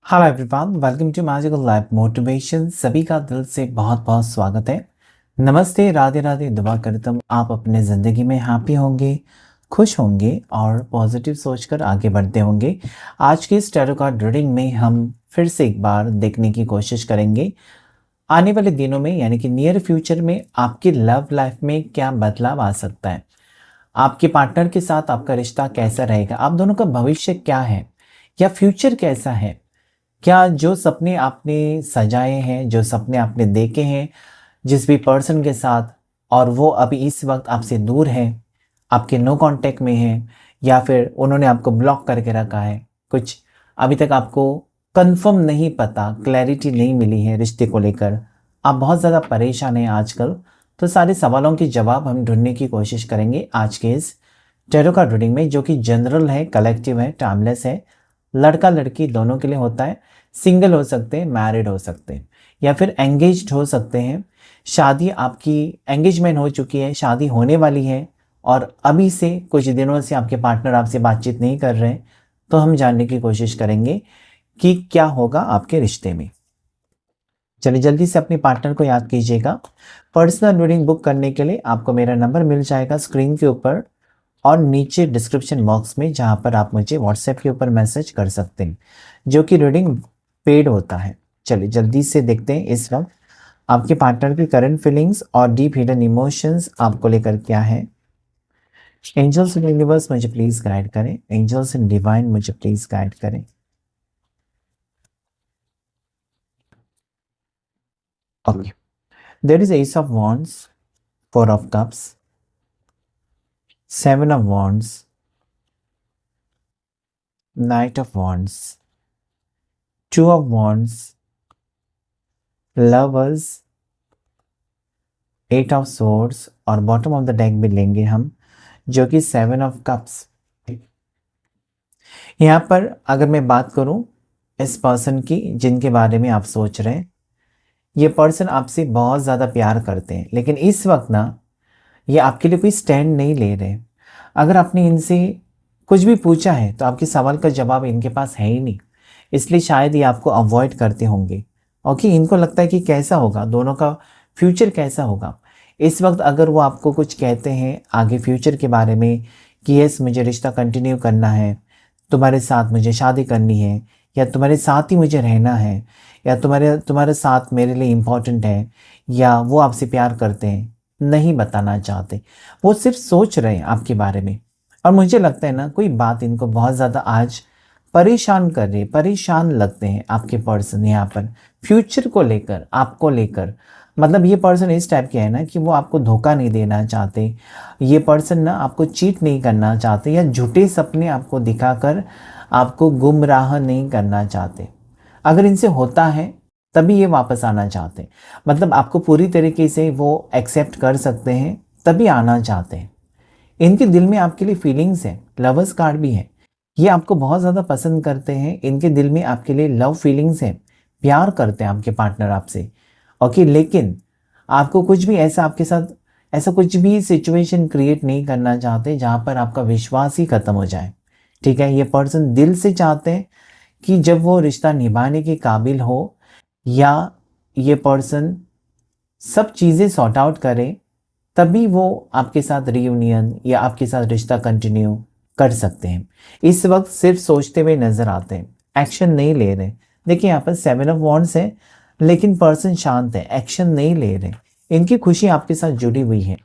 Hello everyone, welcome to magical life motivation. सभी का दिल से बहुत बहुत स्वागत है। नमस्ते, राधे राधे। दुआ करता हूँ आप अपने ज़िंदगी में हैप्पी होंगे, खुश होंगे और पॉजिटिव सोचकर आगे बढ़ते होंगे। आज के इस टैरो कार्ड रीडिंग में हम फिर से एक बार देखने की कोशिश करेंगे आने वाले दिनों में, यानी कि नियर फ्यूचर में आपकी लव लाइफ में क्या बदलाव आ सकता है। आपके पार्टनर के साथ आपका रिश्ता कैसा रहेगा, आप दोनों का भविष्य क्या है या फ्यूचर कैसा है। क्या जो सपने आपने सजाए हैं, जो सपने आपने देखे हैं जिस भी पर्सन के साथ, और वो अभी इस वक्त आपसे दूर है, आपके नो कांटेक्ट में है, या फिर उन्होंने आपको ब्लॉक करके रखा है, कुछ अभी तक आपको कंफर्म नहीं पता, क्लैरिटी नहीं मिली है रिश्ते को लेकर, आप बहुत ज़्यादा परेशान हैं आजकल। तो सारे सवालों के जवाब हम ढूंढने की कोशिश करेंगे आज के इस टैरो कार्ड रीडिंग में, जो कि जनरल है, कलेक्टिव है, टाइमलेस है। लड़का लड़की दोनों के लिए होता है। सिंगल हो सकते हैं, मैरिड हो सकते हैं, या फिर एंगेज्ड हो सकते हैं। शादी आपकी एंगेजमेंट हो चुकी है, शादी होने वाली है और अभी से कुछ दिनों से आपके पार्टनर आपसे बातचीत नहीं कर रहे हैं, तो हम जानने की कोशिश करेंगे कि क्या होगा आपके रिश्ते में। चलिए जल्दी से अपने पार्टनर को याद कीजिएगा। पर्सनल रीडिंग बुक करने के लिए आपको मेरा नंबर मिल जाएगा स्क्रीन के ऊपर और नीचे डिस्क्रिप्शन बॉक्स में, जहां पर आप मुझे व्हाट्सएप के ऊपर मैसेज कर सकते हैं, जो कि रीडिंग पेड होता है। चलिए जल्दी से देखते हैं इस वक्त आपके पार्टनर की करंट फीलिंग्स और डीप हिडन इमोशंस आपको लेकर क्या है। एंजल्स इन यूनिवर्स मुझे प्लीज गाइड करें, एंजल्स इन डिवाइन मुझे प्लीज गाइड करें। Okay, there is ace of wands, four of cups, seven of wands, knight of wands, two of wands, lovers, eight of swords और bottom of the deck भी लेंगे हम, जो कि seven of cups. यहाँ पर अगर मैं बात करूँ इस पर्सन की जिनके बारे में आप सोच रहे हैं, ये पर्सन आपसे बहुत ज़्यादा प्यार करते हैं, लेकिन इस वक्त ना ये आपके लिए कोई स्टैंड नहीं ले रहे। अगर आपने इनसे कुछ भी पूछा है तो आपके सवाल का जवाब इनके पास है ही नहीं, इसलिए शायद ये आपको अवॉइड करते होंगे। ओके, इनको लगता है कि कैसा होगा, दोनों का फ्यूचर कैसा होगा। इस वक्त अगर वो आपको कुछ कहते हैं आगे फ्यूचर के बारे में कि यस मुझे रिश्ता कंटिन्यू करना है, तुम्हारे साथ मुझे शादी करनी है, या तुम्हारे साथ ही मुझे रहना है, या तुम्हारे साथ मेरे लिए इम्पोर्टेंट है, या वो आपसे प्यार करते हैं, नहीं बताना चाहते, वो सिर्फ सोच रहे हैं आपके बारे में। और मुझे लगता है ना कोई बात इनको बहुत ज़्यादा आज परेशान कर रही है, परेशान लगते हैं आपके पर्सन यहाँ पर फ्यूचर को लेकर, आपको लेकर। मतलब ये पर्सन इस टाइप के है ना कि वो आपको धोखा नहीं देना चाहते, ये पर्सन ना आपको चीट नहीं करना चाहते, या झूठे सपने आपको दिखाकर आपको गुमराह नहीं करना चाहते। अगर इनसे होता है तभी ये वापस आना चाहते हैं, मतलब आपको पूरी तरीके से वो एक्सेप्ट कर सकते हैं तभी आना चाहते हैं। इनके दिल में आपके लिए फीलिंग्स है, लवर्स कार्ड भी है, ये आपको बहुत ज़्यादा पसंद करते हैं, इनके दिल में आपके लिए लव फीलिंग्स है, प्यार करते हैं आपके पार्टनर आपसे। ओके, लेकिन आपको कुछ भी ऐसा आपके साथ ऐसा कुछ भी सिचुएशन क्रिएट नहीं करना चाहते जहाँ पर आपका विश्वास ही खत्म हो जाए। ठीक है, ये पर्सन दिल से चाहते हैं कि जब वो रिश्ता निभाने के काबिल हो, या ये पर्सन सब चीज़ें सॉर्ट आउट करे, तभी वो आपके साथ रियूनियन या आपके साथ रिश्ता कंटिन्यू कर सकते हैं। इस वक्त सिर्फ सोचते हुए नजर आते हैं, एक्शन नहीं ले रहे। देखिए यहाँ पर सेवन ऑफ वॉन्ड्स है, लेकिन पर्सन शांत है, एक्शन नहीं ले रहे, इनकी खुशी आपके साथ जुड़ी हुई है।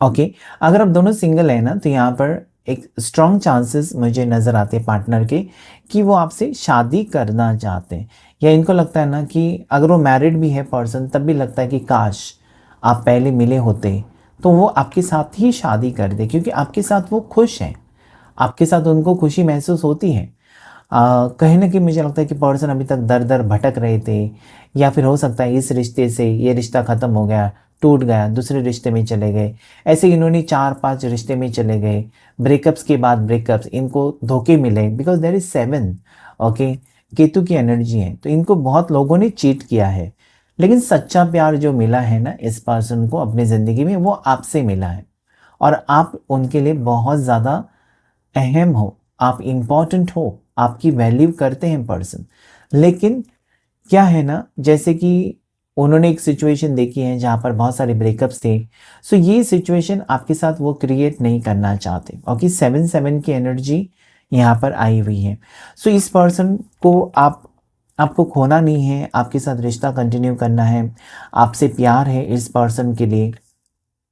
ओके, अगर आप दोनों सिंगल है ना, तो यहाँ पर एक स्ट्रॉन्ग चांसेस मुझे नज़र आते हैं पार्टनर के कि वो आपसे शादी करना चाहते हैं, या इनको लगता है ना कि अगर वो मैरिड भी है पर्सन तब भी लगता है कि काश आप पहले मिले होते तो वो आपके साथ ही शादी कर दे, क्योंकि आपके साथ वो खुश हैं, आपके साथ उनको खुशी महसूस होती है। कहीं ना कहीं मुझे लगता है कि पर्सन अभी तक दर दर भटक रहे थे, या फिर हो सकता है इस रिश्ते से ये रिश्ता ख़त्म हो गया, टूट गया, दूसरे रिश्ते में चले गए। ऐसे इन्होंने 4-5 रिश्ते में चले गए, ब्रेकअप्स के बाद ब्रेकअप्स, इनको धोखे मिले, because there is 7। Okay, Ketu की एनर्जी है, तो इनको बहुत लोगों ने चीट किया है, लेकिन सच्चा प्यार जो मिला है ना इस पर्सन को अपनी ज़िंदगी में, वो आपसे मिला है, और आप उनके लिए बहुत ज़्यादा अहम हो, आप इम्पॉर्टेंट हो, आपकी वैल्यू करते हैं पर्सन। लेकिन क्या है ना, जैसे कि उन्होंने एक सिचुएशन देखी है जहाँ पर बहुत सारे ब्रेकअप्स थे, सो ये सिचुएशन आपके साथ वो क्रिएट नहीं करना चाहते। ओके, 7-7 की एनर्जी यहाँ पर आई हुई है। सो इस पर्सन को आपको खोना नहीं है, आपके साथ रिश्ता कंटिन्यू करना है, आपसे प्यार है इस पर्सन के लिए।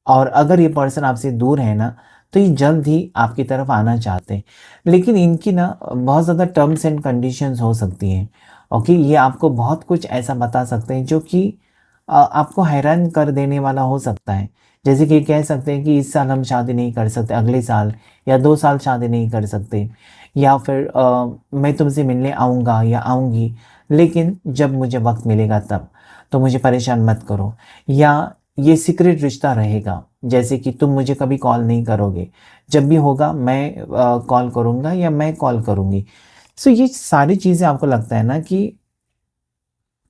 और अगर ये पर्सन आपसे दूर है ना, तो ये जल्द ही आपकी तरफ आना चाहते हैं। लेकिन इनकी ना बहुत ज़्यादा टर्म्स एंड कंडीशंस हो सकती हैं। ओके, ये आपको बहुत कुछ ऐसा बता सकते हैं जो कि आपको हैरान कर देने वाला हो सकता है। जैसे कि कह सकते हैं कि इस साल हम शादी नहीं कर सकते, अगले साल या 2 साल शादी नहीं कर सकते, या फिर मैं तुमसे मिलने आऊँगा या आऊँगी, लेकिन जब मुझे वक्त मिलेगा तब, तो मुझे परेशान मत करो। या ये सीक्रेट रिश्ता रहेगा, जैसे कि तुम मुझे कभी कॉल नहीं करोगे, जब भी होगा मैं कॉल करूँगा या मैं कॉल करूँगी। सो ये सारी चीज़ें आपको लगता है ना कि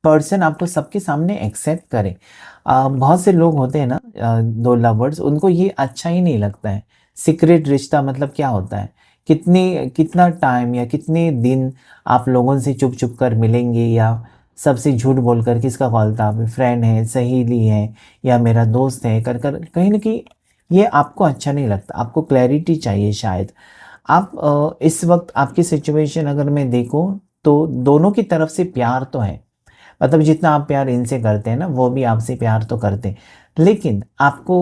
पर्सन आपको सबके सामने एक्सेप्ट करे। बहुत से लोग होते हैं ना, दो लवर्स, उनको ये अच्छा ही नहीं लगता है। सीक्रेट रिश्ता मतलब क्या होता है, कितना टाइम या कितने दिन आप लोगों से चुप चुप कर मिलेंगे, या सबसे झूठ बोलकर किसका कॉल था, फ्रेंड है, सहेली है, या मेरा दोस्त है, कर कर कहीं ना कहीं ये आपको अच्छा नहीं लगता। आपको क्लैरिटी चाहिए शायद। आप इस वक्त आपकी सिचुएशन अगर मैं देखूं तो दोनों की तरफ से प्यार तो है, मतलब जितना आप प्यार इनसे करते हैं ना, वो भी आपसे प्यार तो करते हैं। लेकिन आपको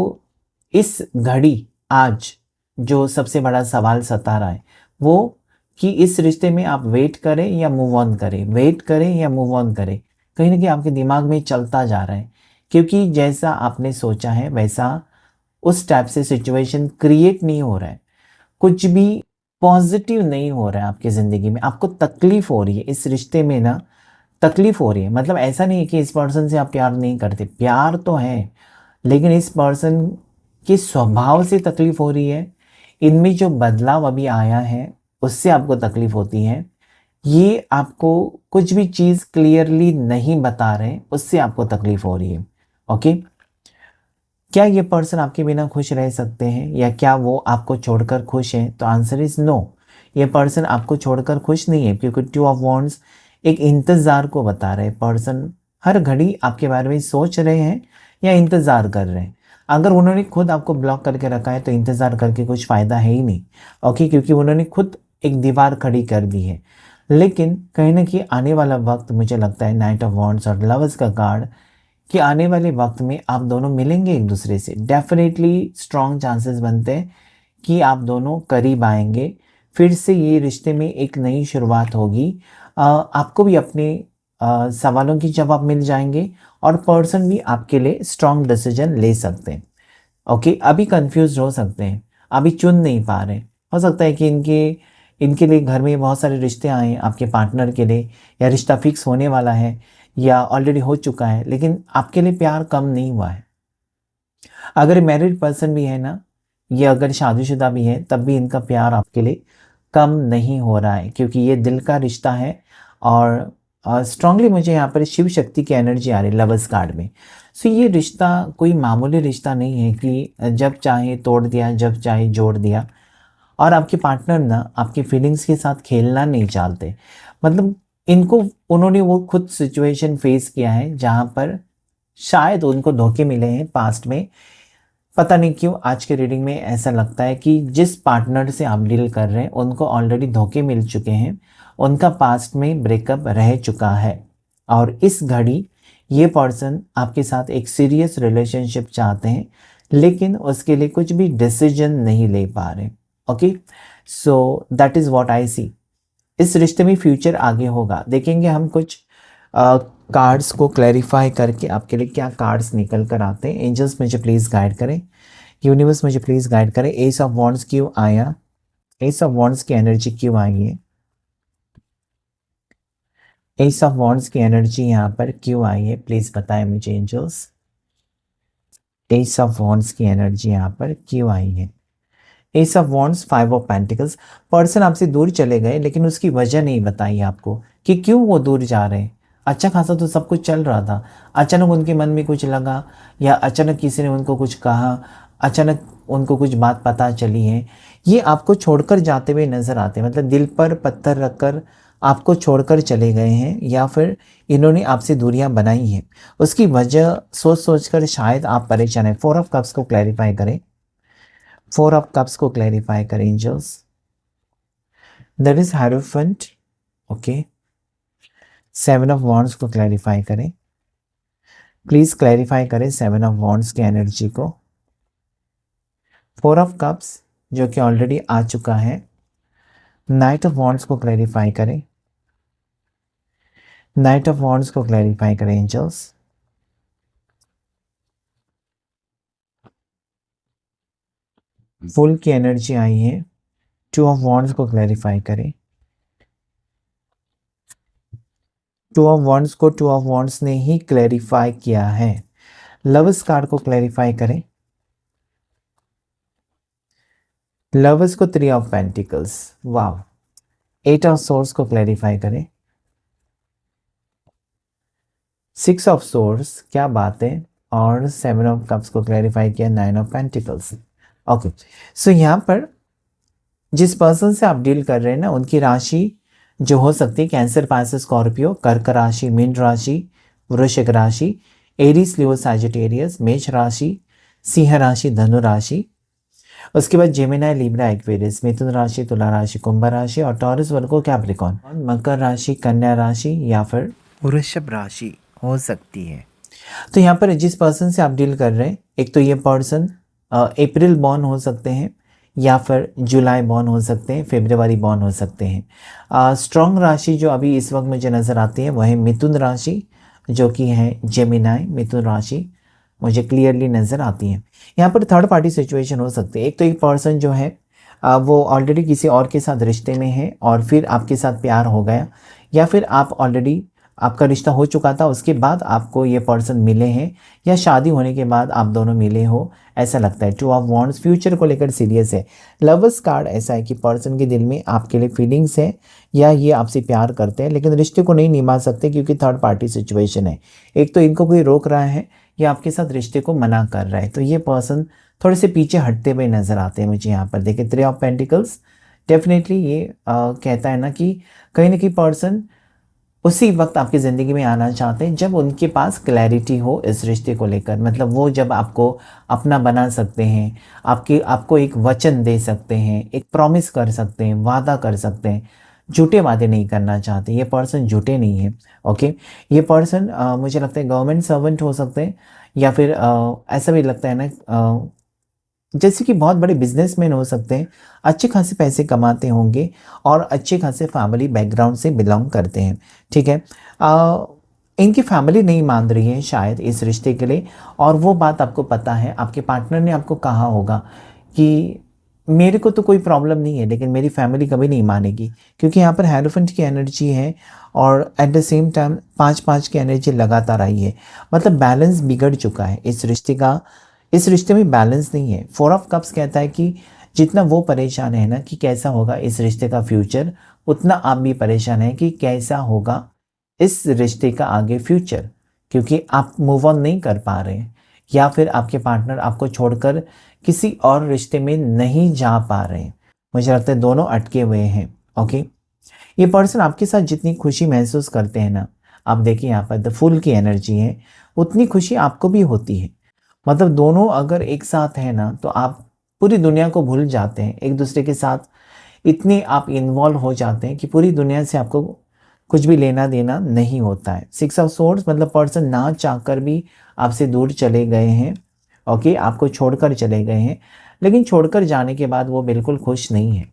इस घड़ी आज जो सबसे बड़ा सवाल सता रहा है वो, कि इस रिश्ते में आप वेट करें या मूव ऑन करें, वेट करें या मूव ऑन करें। कहीं ना कहीं आपके दिमाग में चलता जा रहा है, क्योंकि जैसा आपने सोचा है वैसा उस टाइप से सिचुएशन क्रिएट नहीं हो रहा है। कुछ भी पॉजिटिव नहीं हो रहा है आपकी ज़िंदगी में, आपको तकलीफ हो रही है इस रिश्ते में ना, तकलीफ हो रही है। मतलब ऐसा नहीं है कि इस पर्सन से आप प्यार नहीं करते, प्यार तो है, लेकिन इस पर्सन के स्वभाव से तकलीफ हो रही है। इनमें जो बदलाव अभी आया है उससे आपको तकलीफ होती है। ये आपको कुछ भी चीज़ क्लियरली नहीं बता रहे, उससे आपको तकलीफ हो रही है। ओके, क्या ये पर्सन आपके बिना खुश रह सकते हैं, या क्या वो आपको छोड़कर खुश हैं? तो आंसर इज नो। ये पर्सन आपको छोड़कर खुश नहीं है, क्योंकि 2 ऑफ वॉन्ड्स एक इंतज़ार को बता रहे हैं। पर्सन हर घड़ी आपके बारे में सोच रहे हैं या इंतज़ार कर रहे हैं। अगर उन्होंने खुद आपको ब्लॉक करके रखा है तो इंतज़ार करके कुछ फ़ायदा है ही नहीं। ओके, क्योंकि उन्होंने खुद एक दीवार खड़ी कर दी है। लेकिन कहीं ना कहीं आने वाला वक्त, मुझे लगता है नाइट ऑफ वॉन्ड्स और लवर्स का कार्ड, कि आने वाले वक्त में आप दोनों मिलेंगे एक दूसरे से। डेफिनेटली स्ट्रॉन्ग चांसेस बनते हैं कि आप दोनों करीब आएंगे, फिर से ये रिश्ते में एक नई शुरुआत होगी। आपको भी अपने सवालों की जवाब मिल जाएंगे, और पर्सन भी आपके लिए स्ट्रॉन्ग डिसीजन ले सकते हैं। ओके, अभी कंफ्यूज हो सकते हैं, अभी चुन नहीं पा रहे। हो सकता है कि इनके लिए घर में बहुत सारे रिश्ते आए हैं आपके पार्टनर के लिए, या रिश्ता फिक्स होने वाला है या ऑलरेडी हो चुका है, लेकिन आपके लिए प्यार कम नहीं हुआ है। अगर मैरिड पर्सन भी है ना, ये अगर शादीशुदा भी है, तब भी इनका प्यार आपके लिए कम नहीं हो रहा है, क्योंकि ये दिल का रिश्ता है। और स्ट्रांगली मुझे यहाँ पर शिव शक्ति की एनर्जी आ रही है लवर्स कार्ड में। सो ये रिश्ता कोई मामूली रिश्ता नहीं है कि जब चाहे तोड़ दिया, जब चाहे जोड़ दिया। और आपके पार्टनर ना आपके फीलिंग्स के साथ खेलना नहीं चाहते। मतलब उन्होंने वो खुद सिचुएशन फेस किया है जहाँ पर शायद उनको धोखे मिले हैं पास्ट में। पता नहीं क्यों आज के रीडिंग में ऐसा लगता है कि जिस पार्टनर से आप डील कर रहे हैं उनको ऑलरेडी धोखे मिल चुके हैं, उनका पास्ट में ब्रेकअप रह चुका है। और इस घड़ी ये पर्सन आपके साथ एक सीरियस रिलेशनशिप चाहते हैं, लेकिन उसके लिए कुछ भी डिसीजन नहीं ले पा रहे। Okay, so that is what I see. इस रिश्ते में फ्यूचर आगे होगा, देखेंगे हम कुछ कार्ड्स को क्लैरिफाई करके आपके लिए क्या कार्ड्स निकल कर आते हैं। एंजल्स मुझे प्लीज़ गाइड करें, यूनिवर्स मुझे प्लीज़ गाइड करें। एस ऑफ वॉन्ड्स क्यों आया, एस ऑफ वॉन्ड्स की एनर्जी क्यों आई है, एस ऑफ वॉन्ड्स की एनर्जी यहाँ पर क्यों आई है, प्लीज़ बताएं मुझे एंजल्स। एस ऑफ वॉन्ड्स की एनर्जी यहाँ पर क्यों आई है। S of wands, 5 of pentacles. Person आपसे दूर चले गए, लेकिन उसकी वजह नहीं बताई आपको कि क्यों वो दूर जा रहे हैं। अच्छा खासा तो सब कुछ चल रहा था, अचानक उनके मन में कुछ लगा, या अचानक किसी ने उनको कुछ कहा, अचानक उनको कुछ बात पता चली है, ये आपको छोड़कर जाते हुए नज़र आते हैं, मतलब दिल पर पत्थर रखकर आपको छोड़कर चले गए हैं, या फिर इन्होंने आपसे दूरियां बनाई हैं। उसकी वजह सोच सोच कर शायद आप परेशान हैं। 4 ऑफ कप्स को क्लैरिफाई करें, 4 ऑफ कप्स को क्लैरिफाई करें angels. That is hierophant, okay. 7 of wands को क्लैरिफाई करें, प्लीज क्लैरिफाई करें 7 ऑफ वॉन्ड्स की एनर्जी को। 4 ऑफ कप्स जो कि ऑलरेडी आ चुका है, नाइट ऑफ वॉन्ड्स को क्लैरिफाई करें, नाइट ऑफ वॉन्ड्स को क्लैरिफाई करें एंजल्स। फुल की एनर्जी आई है, 2 ऑफ वॉन्ड्स को क्लैरिफाई करें। 2 ऑफ वॉन्ड्स को 2 ऑफ वॉन्ड्स ने ही क्लैरिफाई किया है। लवर्स कार्ड को क्लैरिफाई करें, लवर्स को 3 of pentacles, wow. 8 of source को क्लैरिफाई करें, 6 ऑफ सोर्स, क्या बात है। और 7 ऑफ कप्स को क्लैरिफाई किया, 9 ऑफ पेंटिकल्स, ओके। सो यहाँ पर जिस पर्सन से आप डील कर रहे हैं ना, उनकी राशि जो हो सकती है कैंसर, पाइसेस, स्कॉर्पियो, कर्क राशि, मीन राशि, वृश्चिक राशि, एरीज, लियो, सैजिटेरियस, मेष राशि, सिंह राशि, धनु राशि। उसके बाद जेमिनाई, लिब्रा, एक्वेरियस, मिथुन राशि, तुला राशि, कुंभ राशि और टॉरस, वर्गो, कैप्रिकॉर्न, मकर राशि, कन्या राशि या फिर वृषभ राशि हो सकती है। तो यहाँ पर जिस पर्सन से आप डील कर रहे हैं, एक तो ये पर्सन अप्रैल बॉर्न हो सकते हैं, या फिर जुलाई बॉर्न हो सकते हैं, फरवरी बॉर्न हो सकते हैं। स्ट्रॉन्ग राशि जो अभी इस वक्त मुझे नज़र आती है वह है मिथुन राशि, जो कि है जेमिनाई, मिथुन राशि मुझे क्लियरली नज़र आती है। यहाँ पर थर्ड पार्टी सिचुएशन हो सकती है। एक तो एक पर्सन जो है वो ऑलरेडी किसी और के साथ रिश्ते में है और फिर आपके साथ प्यार हो गया, या फिर आप ऑलरेडी आपका रिश्ता हो चुका था, उसके बाद आपको ये पर्सन मिले हैं, या शादी होने के बाद आप दोनों मिले हो, ऐसा लगता है। 2 ऑफ वॉन्ड्स फ्यूचर को लेकर सीरियस है। लवर्स कार्ड ऐसा है कि पर्सन के दिल में आपके लिए फीलिंग्स है, या ये आपसे प्यार करते हैं लेकिन रिश्ते को नहीं निभा सकते क्योंकि थर्ड पार्टी सिचुएशन है। एक तो इनको कोई रोक रहा है या आपके साथ रिश्ते को मना कर रहा है, तो ये पर्सन थोड़े से पीछे हटते हुए नज़र आते हैं मुझे यहाँ पर। देखिए 3 ऑफ पेंटिकल्स, डेफिनेटली ये कहता है ना कि कहीं ना कहीं पर्सन उसी वक्त आपकी ज़िंदगी में आना चाहते हैं जब उनके पास क्लैरिटी हो इस रिश्ते को लेकर। मतलब वो जब आपको अपना बना सकते हैं, आपको एक वचन दे सकते हैं, एक प्रॉमिस कर सकते हैं, वादा कर सकते हैं। झूठे वादे नहीं करना चाहते, ये पर्सन झूठे नहीं है, ओके। ये पर्सन मुझे लगता है गवर्नमेंट सर्वेंट हो सकते हैं, या फिर ऐसा भी लगता है ना जैसे कि बहुत बड़े बिजनेसमैन हो सकते हैं, अच्छे खासे पैसे कमाते होंगे और अच्छे खासे फैमिली बैकग्राउंड से बिलोंग करते हैं, ठीक है। इनकी फैमिली नहीं मान रही है शायद इस रिश्ते के लिए, और वो बात आपको पता है, आपके पार्टनर ने आपको कहा होगा कि मेरे को तो कोई प्रॉब्लम नहीं है लेकिन मेरी फैमिली कभी नहीं मानेगी, क्योंकि यहाँ पर हेरोफेंट की एनर्जी है और एट द सेम टाइम 5-5 की एनर्जी लगातार आई है। मतलब बैलेंस बिगड़ चुका है इस रिश्ते का, इस रिश्ते में बैलेंस नहीं है। 4 ऑफ कप्स कहता है कि जितना वो परेशान है ना कि कैसा होगा इस रिश्ते का फ्यूचर, उतना आप भी परेशान हैं कि कैसा होगा इस रिश्ते का आगे फ्यूचर, क्योंकि आप मूव ऑन नहीं कर पा रहे हैं, या फिर आपके पार्टनर आपको छोड़कर किसी और रिश्ते में नहीं जा पा रहे हैं। मुझे लगता है दोनों अटके हुए हैं, ओके। ये पर्सन आपके साथ जितनी खुशी महसूस करते हैं ना, आप देखिए यहाँ पर द फुल की एनर्जी है, उतनी खुशी आपको भी होती है। मतलब दोनों अगर एक साथ हैं ना, तो आप पूरी दुनिया को भूल जाते हैं, एक दूसरे के साथ इतने आप इन्वॉल्व हो जाते हैं कि पूरी दुनिया से आपको कुछ भी लेना देना नहीं होता है। 6 ऑफ सोर्ड्स, मतलब पर्सन ना चाहकर भी आपसे दूर चले गए हैं, ओके, आपको छोड़कर चले गए हैं, लेकिन छोड़कर जाने के बाद वो बिल्कुल खुश नहीं है।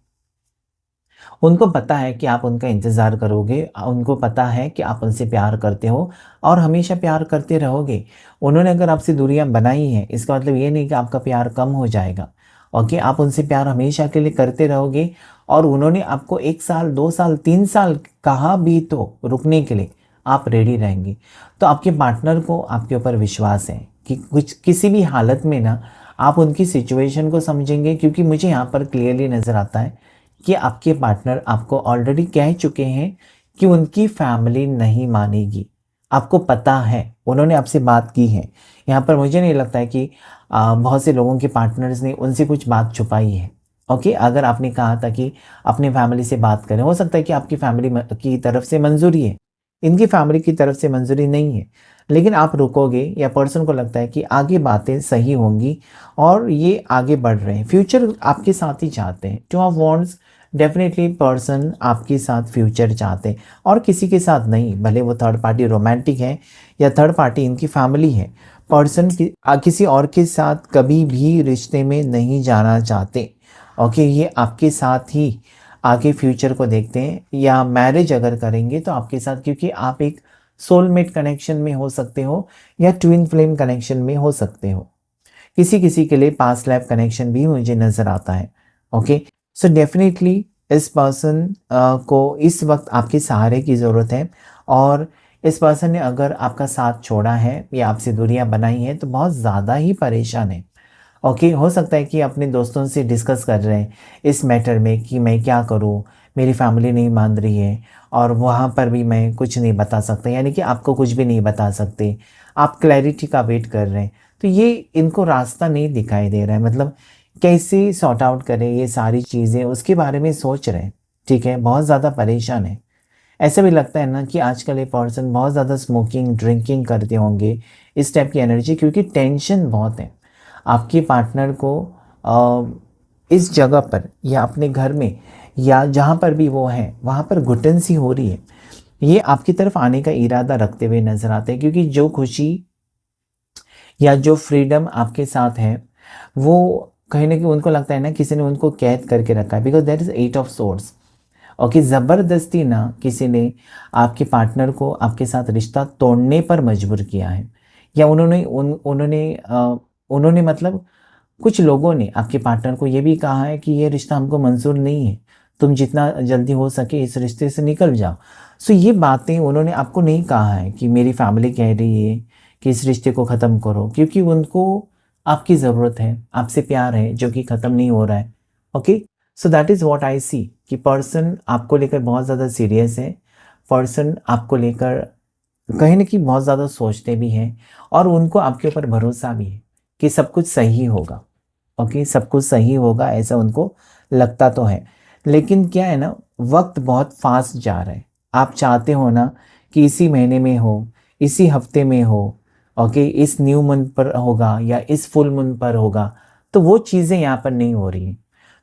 उनको पता है कि आप उनका इंतज़ार करोगे, उनको पता है कि आप उनसे प्यार करते हो और हमेशा प्यार करते रहोगे। उन्होंने अगर आपसे दूरियां बनाई हैं, इसका मतलब ये नहीं कि आपका प्यार कम हो जाएगा, ओके। आप उनसे प्यार हमेशा के लिए करते रहोगे, और उन्होंने आपको 1 साल, 2 साल, 3 साल कहा भी तो रुकने के लिए आप रेडी रहेंगे। तो आपके पार्टनर को आपके ऊपर विश्वास है कि किसी भी हालत में ना आप उनकी सिचुएशन को समझेंगे, क्योंकि मुझे यहाँ पर क्लियरली नज़र आता है कि आपके पार्टनर आपको ऑलरेडी कह चुके हैं कि उनकी फैमिली नहीं मानेगी। आपको पता है, उन्होंने आपसे बात की है। यहाँ पर मुझे नहीं लगता है कि बहुत से लोगों के पार्टनर्स ने उनसे कुछ बात छुपाई है, ओके, अगर आपने कहा था कि अपनी फैमिली से बात करें, हो सकता है कि आपकी फैमिली की तरफ से मंजूरी है, इनकी फैमिली की तरफ से मंजूरी नहीं है, लेकिन आप रुकोगे या पर्सन को लगता है कि आगे बातें सही होंगी और ये आगे बढ़ रहे हैं, फ्यूचर आपके साथ ही चाहते हैं। To of wands, definitely person आपके साथ फ्यूचर चाहते हैं और किसी के साथ नहीं, भले वो थर्ड पार्टी रोमांटिक है या थर्ड पार्टी इनकी फैमिली है, पर्सन किसी और के साथ कभी भी रिश्ते में नहीं जाना चाहते। ओके, ये आपके साथ ही आगे फ्यूचर को देखते हैं, या मैरिज अगर करेंगे तो आपके साथ, क्योंकि आप एक सोलमेट कनेक्शन में हो सकते हो या ट्विन फ्लेम कनेक्शन में हो सकते हो। किसी किसी के लिए पास्ट लाइफ कनेक्शन भी मुझे नज़र आता है। ओके, सो डेफिनेटली इस पर्सन को इस वक्त आपके सहारे की ज़रूरत है, और इस पर्सन ने अगर आपका साथ छोड़ा है या आपसे दूरियां बनाई हैं तो बहुत ज़्यादा ही परेशान है। ओके, हो सकता है कि अपने दोस्तों से डिस्कस कर रहे हैं इस मैटर में कि मैं क्या करूं, मेरी फैमिली नहीं मान रही है, और वहाँ पर भी मैं कुछ नहीं बता सकता, यानी कि आपको कुछ भी नहीं बता सकते, आप क्लैरिटी का वेट कर रहे हैं। तो ये इनको रास्ता नहीं दिखाई दे रहा है, मतलब कैसे सॉर्ट आउट करें ये सारी चीज़ें, उसके बारे में सोच रहे हैं। ठीक है, बहुत ज़्यादा परेशान है। ऐसा भी लगता है ना कि आजकल ये पर्सन बहुत ज़्यादा स्मोकिंग ड्रिंकिंग करते होंगे, इस टाइप की एनर्जी, क्योंकि टेंशन बहुत है। आपके पार्टनर को इस जगह पर या अपने घर में या जहाँ पर भी वो है वहाँ पर घुटन सी हो रही है। ये आपकी तरफ आने का इरादा रखते हुए नजर आते हैं, क्योंकि जो खुशी या जो फ्रीडम आपके साथ है वो कहीं ना कहीं उनको लगता है ना किसी ने उनको कैद करके रखा है, because that is 8 of swords. Okay, ज़बरदस्ती ना किसी ने आपके पार्टनर को आपके साथ रिश्ता तोड़ने पर मजबूर किया है, या उन्होंने मतलब कुछ लोगों ने आपके पार्टनर को ये भी कहा है कि ये रिश्ता हमको मंजूर नहीं है, तुम जितना जल्दी हो सके इस रिश्ते से निकल जाओ। सो ये बातें उन्होंने आपको नहीं कहा है कि मेरी फैमिली कह रही है कि इस रिश्ते को ख़त्म करो, क्योंकि उनको आपकी ज़रूरत है, आपसे प्यार है जो कि ख़त्म नहीं हो रहा है। Okay, so that is what I see कि पर्सन आपको लेकर बहुत ज़्यादा सीरियस है, पर्सन आपको लेकर कहीं ना कहीं बहुत ज़्यादा सोचते भी हैं, और उनको आपके ऊपर भरोसा भी है कि सब कुछ सही होगा। ओके, सब कुछ सही होगा ऐसा उनको लगता तो है, लेकिन क्या है ना, वक्त बहुत फास्ट जा रहा है। आप चाहते हो ना कि इसी महीने में हो, इसी हफ्ते में हो, ओके, इस न्यू मून पर होगा या इस फुल मून पर होगा, तो वो चीज़ें यहाँ पर नहीं हो रही हैं।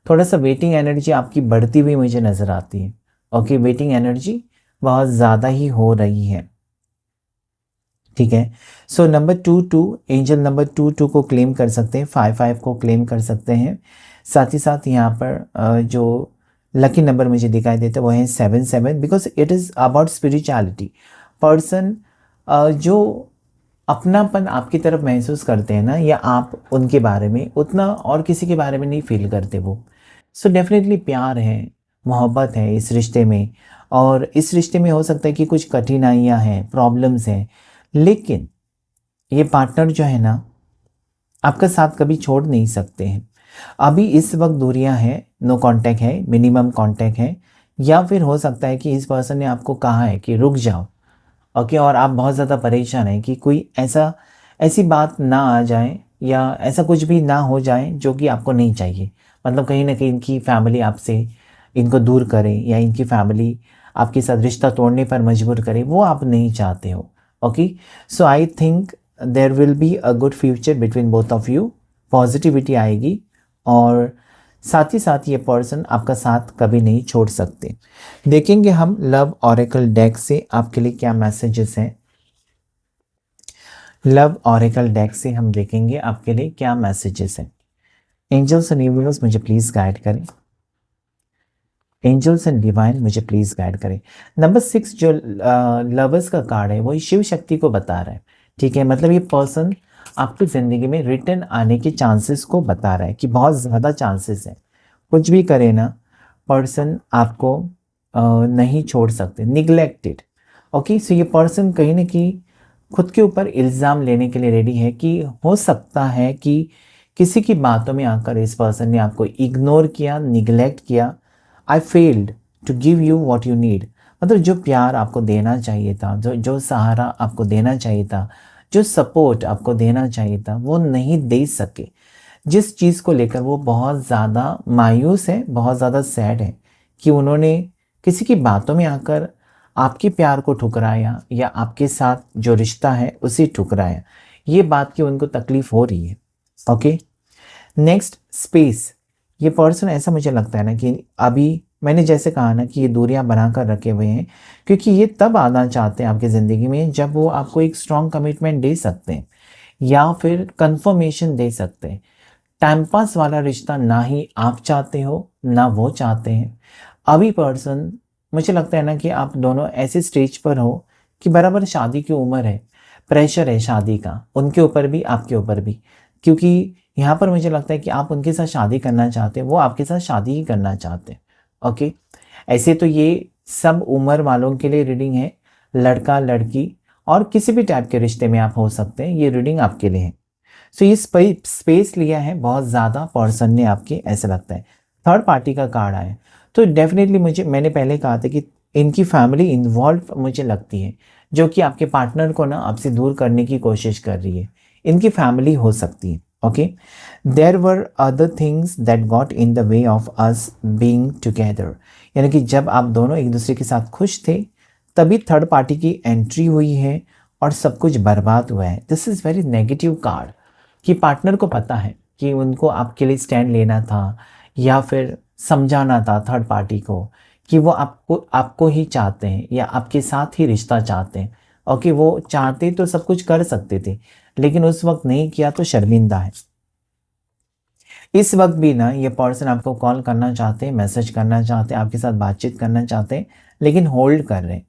थोड़ा सा वेटिंग एनर्जी आपकी बढ़ती हुई मुझे नज़र आती है। ओके, वेटिंग एनर्जी बहुत ज़्यादा ही हो रही है। ठीक है, सो नंबर 22, एंजल नंबर 22 को क्लेम कर सकते हैं, 55 को क्लेम कर सकते हैं। साथ ही साथ यहाँ पर जो लकी नंबर मुझे दिखाई देता है वो है 77, because it is about spirituality. Person जो अपनापन आपकी तरफ महसूस करते हैं ना, या आप उनके बारे में उतना और किसी के बारे में नहीं फील करते वो। सो डेफिनेटली प्यार है, मोहब्बत है इस रिश्ते में, और इस रिश्ते में हो सकता है कि कुछ कठिनाइयाँ हैं, प्रॉब्लम्स हैं, लेकिन ये पार्टनर जो है ना आपका साथ कभी छोड़ नहीं सकते हैं। अभी इस वक्त दूरियां हैं, नो कांटेक्ट है, मिनिमम कांटेक्ट है, या फिर हो सकता है कि इस पर्सन ने आपको कहा है कि रुक जाओ। ओके, और आप बहुत ज़्यादा परेशान हैं कि कोई ऐसी बात ना आ जाए या ऐसा कुछ भी ना हो जाए जो कि आपको नहीं चाहिए, मतलब कहीं ना कहीं इनकी फैमिली आपसे इनको दूर करे या इनकी फैमिली आपके साथ रिश्ता तोड़ने पर मजबूर करे, वो आप नहीं चाहते हो। Okay, so I think there will be a good future between both of you, positivity आएगी, और साथ ही साथ ये पर्सन आपका साथ कभी नहीं छोड़ सकते। देखेंगे हम लव ऑरेकल डेक से आपके लिए क्या मैसेजेस हैं। लव ऑरेकल डेक से हम देखेंगे आपके लिए क्या मैसेजेस हैं। एंजल्स एंड यूनिवर्स मुझे प्लीज़ गाइड करें, एंजल्स एंड डिवाइन मुझे प्लीज़ गाइड करें। नंबर 6 जो लवर्स का कार्ड है वो शिव शक्ति को बता रहा है। ठीक है, मतलब ये पर्सन आपकी ज़िंदगी में रिटर्न आने के चांसेस को बता रहा है कि बहुत ज़्यादा चांसेस हैं। कुछ भी करे ना, पर्सन आपको नहीं छोड़ सकते, निगलेक्टेड। ओके, सो ये पर्सन कहीं ना कहीं खुद के ऊपर इल्ज़ाम लेने के लिए रेडी है कि हो सकता है कि किसी की बातों में आकर इस पर्सन ने आपको इग्नोर किया, निगलेक्ट किया। I failed to give you what you need, मतलब जो प्यार आपको देना चाहिए था, जो सहारा आपको देना चाहिए था, जो सपोर्ट आपको देना चाहिए था, वो नहीं दे सके। जिस चीज़ को लेकर वो बहुत ज़्यादा मायूस है, बहुत ज़्यादा सैड है कि उन्होंने किसी की बातों में आकर आपके प्यार को ठुकराया या आपके साथ जो रिश्ता है उसे ठुकराया। ये बात की उनको तकलीफ़ हो रही है। Okay, next space. ये पर्सन ऐसा मुझे लगता है ना कि अभी मैंने जैसे कहा ना कि ये दूरियां बनाकर रखे हुए हैं क्योंकि ये तब आना चाहते हैं आपकी ज़िंदगी में जब वो आपको एक स्ट्रॉन्ग कमिटमेंट दे सकते हैं या फिर कंफर्मेशन दे सकते हैं। टाइम पास वाला रिश्ता ना ही आप चाहते हो ना वो चाहते हैं। अभी पर्सन, मुझे लगता है ना कि आप दोनों ऐसे स्टेज पर हो कि बराबर शादी की उम्र है, प्रेशर है शादी का, उनके ऊपर भी आपके ऊपर भी, क्योंकि यहाँ पर मुझे लगता है कि आप उनके साथ शादी करना चाहते हैं, वो आपके साथ शादी ही करना चाहते हैं। ओके, ऐसे तो ये सब उम्र वालों के लिए रीडिंग है, लड़का लड़की और किसी भी टाइप के रिश्ते में आप हो सकते हैं, ये रीडिंग आपके लिए है। सो ये स्पेस लिया है बहुत ज़्यादा पर्सन ने आपके, ऐसा लगता है। थर्ड पार्टी का कार्ड आया तो डेफिनेटली मैंने पहले कहा था कि इनकी फैमिली इन्वॉल्व मुझे लगती है, जो कि आपके पार्टनर को ना आपसे दूर करने की कोशिश कर रही है। इनकी फैमिली हो सकती है। Okay, there were other things that got in the way of us being together, यानी कि जब आप दोनों एक दूसरे के साथ खुश थे तभी थर्ड पार्टी की एंट्री हुई है और सब कुछ बर्बाद हुआ है। This is very negative card कि पार्टनर को पता है कि उनको आपके लिए स्टैंड लेना था या फिर समझाना था थर्ड पार्टी को कि वो आपको आपको ही चाहते हैं या आपके साथ ही रिश्ता चाहते हैं। ओके, वो चाहते तो सब कुछ कर सकते थे लेकिन उस वक्त नहीं किया तो शर्मिंदा है। इस वक्त भी ना ये पर्सन आपको कॉल करना चाहते हैं, मैसेज करना चाहते हैं, आपके साथ बातचीत करना चाहते हैं लेकिन होल्ड कर रहे हैं।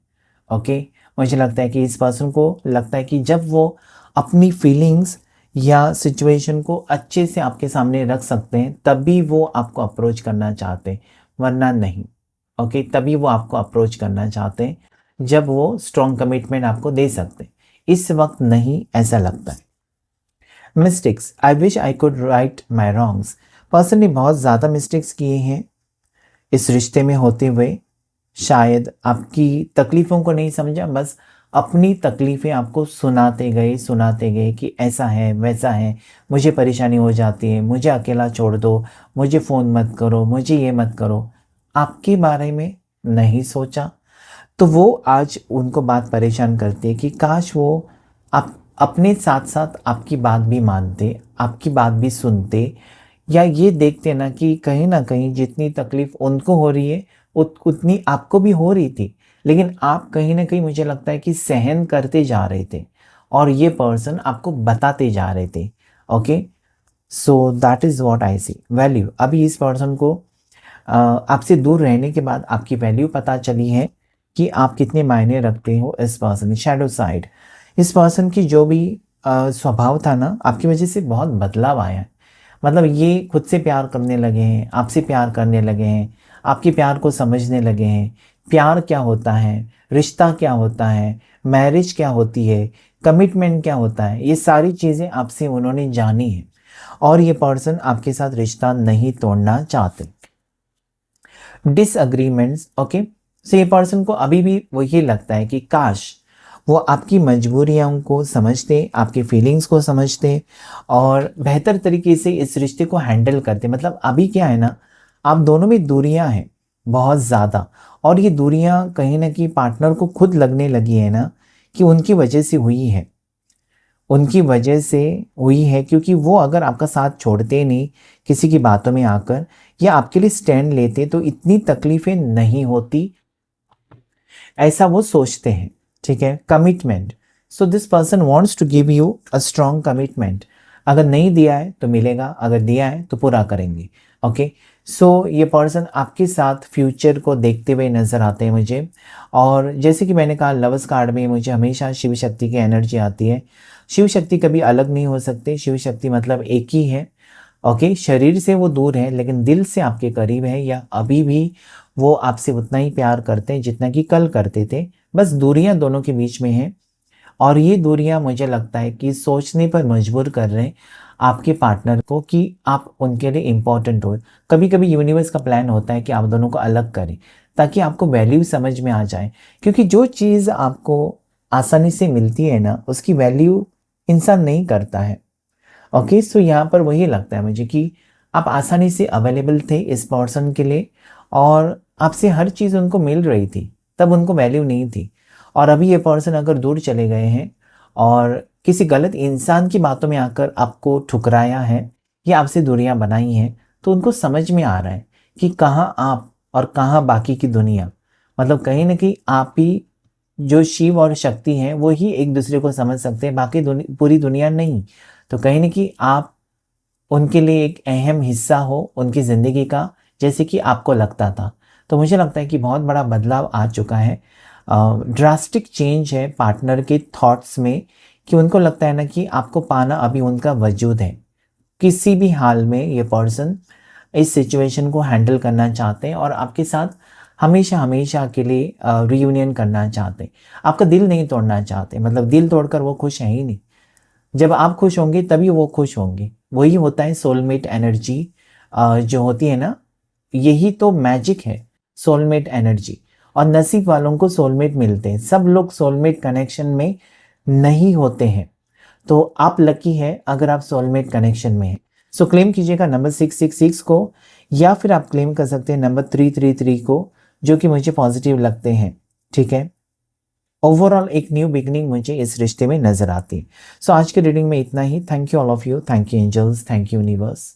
ओके, मुझे लगता है कि इस पर्सन को लगता है कि जब वो अपनी फीलिंग्स या सिचुएशन को अच्छे से आपके सामने रख सकते हैं तभी वो आपको अप्रोच करना चाहते हैं, वरना नहीं। ओके, तभी वो आपको अप्रोच करना चाहते हैं जब वो स्ट्रॉन्ग कमिटमेंट आपको दे सकते हैं, इस वक्त नहीं, ऐसा लगता है। Mistakes, I wish I could write my wrongs. Person ने बहुत ज़्यादा मिस्टेक्स किए हैं इस रिश्ते में होते हुए। शायद आपकी तकलीफ़ों को नहीं समझा, बस अपनी तकलीफ़ें आपको सुनाते गए कि ऐसा है वैसा है, मुझे परेशानी हो जाती है, मुझे अकेला छोड़ दो, मुझे फ़ोन मत करो, मुझे ये मत करो। आपके बारे में नहीं सोचा तो वो आज उनको बात परेशान करती है कि काश वो आप अपने साथ साथ आपकी बात भी मानते, आपकी बात भी सुनते, या ये देखते ना कि कहीं ना कहीं जितनी तकलीफ़ उनको हो रही है उतनी आपको भी हो रही थी, लेकिन आप कहीं ना कहीं मुझे लगता है कि सहन करते जा रहे थे और ये पर्सन आपको बताते जा रहे थे। Okay, so that is what I see. Value, अभी इस पर्सन को आपसे दूर रहने के बाद आपकी वैल्यू पता चली है कि आप कितने मायने रखते हो इस पर्सन। शैडो साइड, इस पर्सन की जो भी स्वभाव था ना आपकी वजह से बहुत बदलाव आया है। मतलब ये खुद से प्यार करने लगे हैं, आपसे प्यार करने लगे हैं, आपके प्यार को समझने लगे हैं। प्यार क्या होता है, रिश्ता क्या होता है, मैरिज क्या होती है, कमिटमेंट क्या होता है, ये सारी चीज़ें आपसे उन्होंने जानी है और ये पर्सन आपके साथ रिश्ता नहीं तोड़ना चाहते। डिसअग्रीमेंट्स, ओके, सो ये पर्सन को अभी भी वो ये लगता है कि काश वो आपकी मजबूरियों को समझते, आपकी फीलिंग्स को समझते और बेहतर तरीके से इस रिश्ते को हैंडल करते। मतलब अभी क्या है ना, आप दोनों में दूरियां हैं बहुत ज़्यादा, और ये दूरियां कहीं ना कहीं पार्टनर को खुद लगने लगी है ना कि उनकी वजह से हुई है, उनकी वजह से हुई है, क्योंकि वो अगर आपका साथ छोड़ते नहीं किसी की बातों में आकर या आपके लिए स्टैंड लेते तो इतनी तकलीफ़ें नहीं होती, ऐसा वो सोचते हैं। ठीक है, commitment, so this person wants to give you a strong commitment. अगर नहीं दिया है तो मिलेगा, अगर दिया है तो पूरा करेंगे। ओके, सो ये पर्सन आपके साथ फ्यूचर को देखते हुए नज़र आते हैं मुझे। और जैसे कि मैंने कहा लवर्स कार्ड में मुझे हमेशा शिव शक्ति की एनर्जी आती है। शिव शक्ति कभी अलग नहीं हो सकते, शिव शक्ति मतलब एक ही है। ओके, शरीर से वो दूर है लेकिन दिल से आपके करीब है, या अभी भी वो आपसे उतना ही प्यार करते हैं जितना कि कल करते थे, बस दूरियां दोनों के बीच में हैं। और ये दूरियां मुझे लगता है कि सोचने पर मजबूर कर रहे हैं आपके पार्टनर को कि आप उनके लिए इम्पोर्टेंट हो। कभी कभी यूनिवर्स का प्लान होता है कि आप दोनों को अलग करें ताकि आपको वैल्यू समझ में आ जाए, क्योंकि जो चीज़ आपको आसानी से मिलती है ना उसकी वैल्यू इंसान नहीं करता है। ओके, सो यहाँ पर वही लगता है मुझे कि आप आसानी से अवेलेबल थे इस पर्सन के लिए और आपसे हर चीज़ उनको मिल रही थी, तब उनको वैल्यू नहीं थी। और अभी ये पर्सन अगर दूर चले गए हैं और किसी गलत इंसान की बातों में आकर आपको ठुकराया है या आपसे दूरियां बनाई हैं, तो उनको समझ में आ रहा है कि कहाँ आप और कहाँ बाकी की दुनिया। मतलब कहीं ना कहीं आप ही जो शिव और शक्ति हैं वो ही एक दूसरे को समझ सकते हैं, बाकी पूरी दुनिया नहीं। तो कहीं ना कहीं आप उनके लिए एक अहम हिस्सा हो उनकी ज़िंदगी का, जैसे कि आपको लगता था। तो मुझे लगता है कि बहुत बड़ा बदलाव आ चुका है, ड्रास्टिक चेंज है पार्टनर के थॉट्स में, कि उनको लगता है ना कि आपको पाना अभी उनका वजूद है। किसी भी हाल में ये पर्सन इस सिचुएशन को हैंडल करना चाहते हैं और आपके साथ हमेशा हमेशा के लिए रियूनियन करना चाहते हैं। आपका दिल नहीं तोड़ना चाहते, मतलब दिल तोड़कर वो खुश हैं ही नहीं। जब आप खुश होंगे तभी वो खुश होंगे। वही होता है सोलमेट एनर्जी जो होती है ना, यही तो मैजिक है, सोलमेट एनर्जी। और नसीब वालों को सोलमेट मिलते हैं, सब लोग सोलमेट कनेक्शन में नहीं होते हैं। तो आप लकी है अगर आप सोलमेट कनेक्शन में हैं। सो क्लेम कीजिएगा नंबर 666 को, या फिर आप क्लेम कर सकते हैं नंबर 333 को, जो कि मुझे पॉजिटिव लगते हैं। ठीक है, ओवरऑल एक न्यू बिगनिंग मुझे इस रिश्ते में नजर आती है। सो आज के रीडिंग में इतना ही। Thank you all of you, thank you angels, thank you universe.